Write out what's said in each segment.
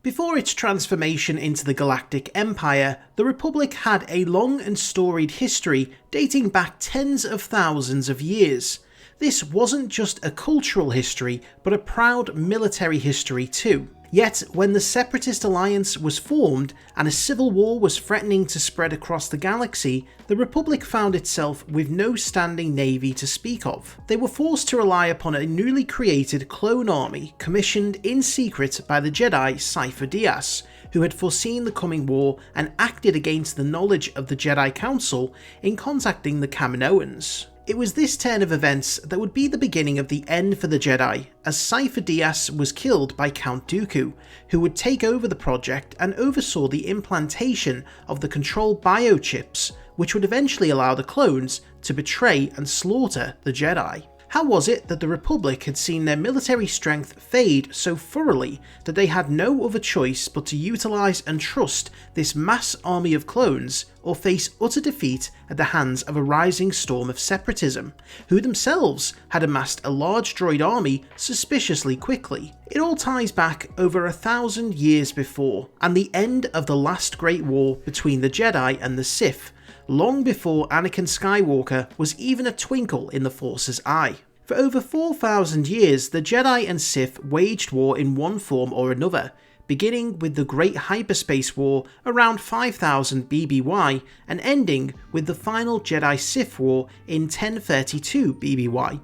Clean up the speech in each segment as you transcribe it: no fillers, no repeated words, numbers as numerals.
Before its transformation into the Galactic Empire, the Republic had a long and storied history dating back tens of thousands of years. This wasn't just a cultural history, but a proud military history too. Yet, when the Separatist Alliance was formed and a civil war was threatening to spread across the galaxy, the Republic found itself with no standing navy to speak of. They were forced to rely upon a newly created clone army commissioned in secret by the Jedi-Sith War, who had foreseen the coming war and acted against the knowledge of the Jedi Council in contacting the Kaminoans. It was this turn of events that would be the beginning of the end for the Jedi, as Sif Diaz was killed by Count Dooku, who would take over the project and oversaw the implantation of the control biochips, which would eventually allow the clones to betray and slaughter the Jedi. How was it that the Republic had seen their military strength fade so thoroughly that they had no other choice but to utilise and trust this mass army of clones, or face utter defeat at the hands of a rising storm of separatism, who themselves had amassed a large droid army suspiciously quickly? It all ties back over 1,000 years before, and the end of the last great war between the Jedi and the Sith, long before Anakin Skywalker was even a twinkle in the Force's eye. For over 4,000 years, the Jedi and Sith waged war in one form or another, beginning with the Great Hyperspace War around 5000 BBY and ending with the final Jedi-Sith War in 1032 BBY.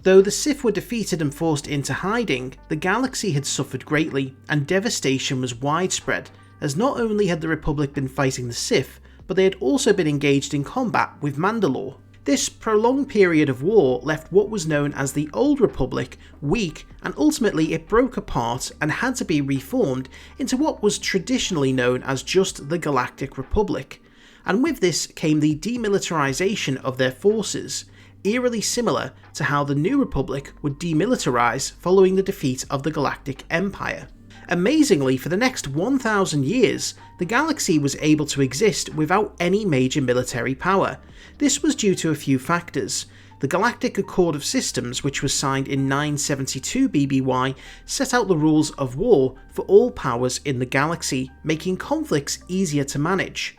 Though the Sith were defeated and forced into hiding, the galaxy had suffered greatly and devastation was widespread, as not only had the Republic been fighting the Sith, but they had also been engaged in combat with Mandalore. This prolonged period of war left what was known as the Old Republic weak, and ultimately it broke apart and had to be reformed into what was traditionally known as just the Galactic Republic. And with this came the demilitarization of their forces, eerily similar to how the New Republic would demilitarize following the defeat of the Galactic Empire. Amazingly, for the next 1,000 years, the galaxy was able to exist without any major military power. This was due to a few factors. The Galactic Accord of Systems, which was signed in 972 BBY, set out the rules of war for all powers in the galaxy, making conflicts easier to manage.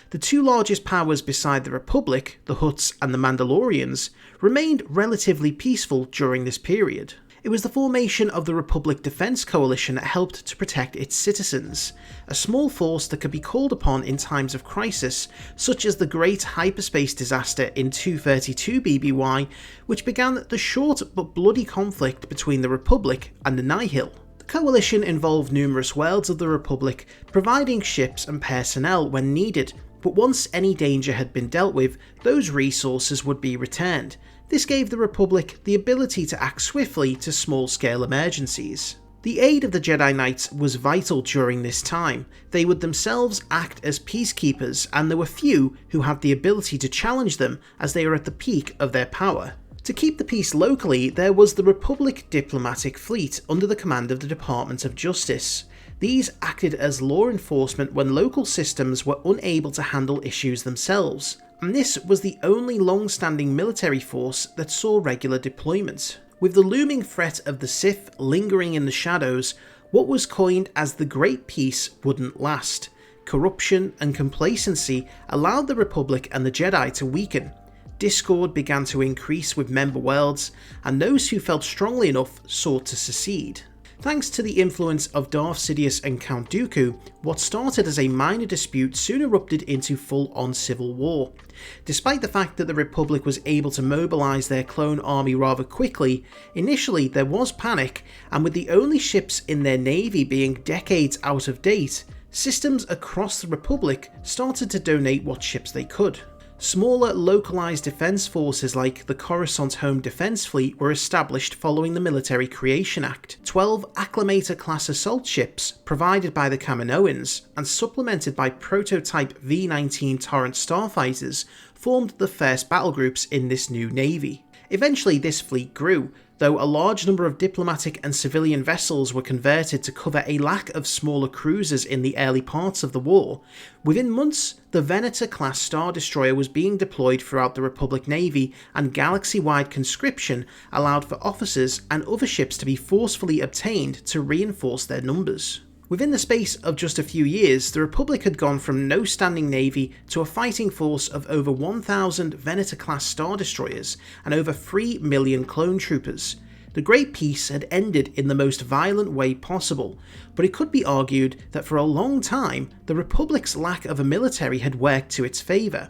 The two largest powers beside the Republic, the Hutts and the Mandalorians, remained relatively peaceful during this period. It was the formation of the Republic Defense Coalition that helped to protect its citizens, a small force that could be called upon in times of crisis, such as the Great Hyperspace Disaster in 232 BBY, which began the short but bloody conflict between the Republic and the Nihil. The coalition involved numerous worlds of the Republic, providing ships and personnel when needed, but once any danger had been dealt with, those resources would be returned. This gave the Republic the ability to act swiftly to small-scale emergencies. The aid of the Jedi Knights was vital during this time. They would themselves act as peacekeepers, and there were few who had the ability to challenge them as they were at the peak of their power. To keep the peace locally, there was the Republic Diplomatic Fleet under the command of the Department of Justice. These acted as law enforcement when local systems were unable to handle issues themselves, and this was the only long-standing military force that saw regular deployment. With the looming threat of the Sith lingering in the shadows, what was coined as the Great Peace wouldn't last. Corruption and complacency allowed the Republic and the Jedi to weaken. Discord began to increase with member worlds, and those who felt strongly enough sought to secede. Thanks to the influence of Darth Sidious and Count Dooku, what started as a minor dispute soon erupted into full-on civil war. Despite the fact that the Republic was able to mobilise their clone army rather quickly, initially there was panic, and with the only ships in their navy being decades out of date, systems across the Republic started to donate what ships they could. Smaller, localised defence forces like the Coruscant Home Defence Fleet were established following the Military Creation Act. 12 Acclamator-class assault ships, provided by the Kaminoans, and supplemented by prototype V-19 Torrent starfighters, formed the first battle groups in this new navy. Eventually this fleet grew, though a large number of diplomatic and civilian vessels were converted to cover a lack of smaller cruisers in the early parts of the war. Within months, the Venator-class Star Destroyer was being deployed throughout the Republic Navy, and galaxy-wide conscription allowed for officers and other ships to be forcefully obtained to reinforce their numbers. Within the space of just a few years, the Republic had gone from no standing navy to a fighting force of over 1,000 Venator-class Star Destroyers and over 3 million clone troopers. The Great Peace had ended in the most violent way possible, but it could be argued that for a long time, the Republic's lack of a military had worked to its favour.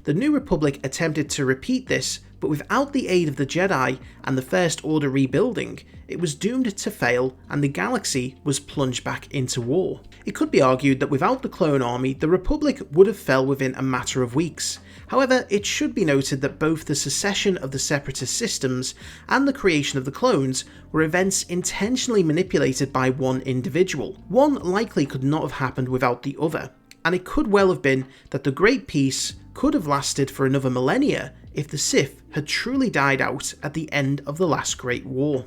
The New Republic attempted to repeat this, but without the aid of the Jedi and the First Order rebuilding, it was doomed to fail and the galaxy was plunged back into war. It could be argued that without the clone army, the Republic would have fell within a matter of weeks. However, it should be noted that both the secession of the Separatist systems and the creation of the clones were events intentionally manipulated by one individual. One likely could not have happened without the other, and it could well have been that the Great Peace could have lasted for another millennia if the Sith had truly died out at the end of the last Great War.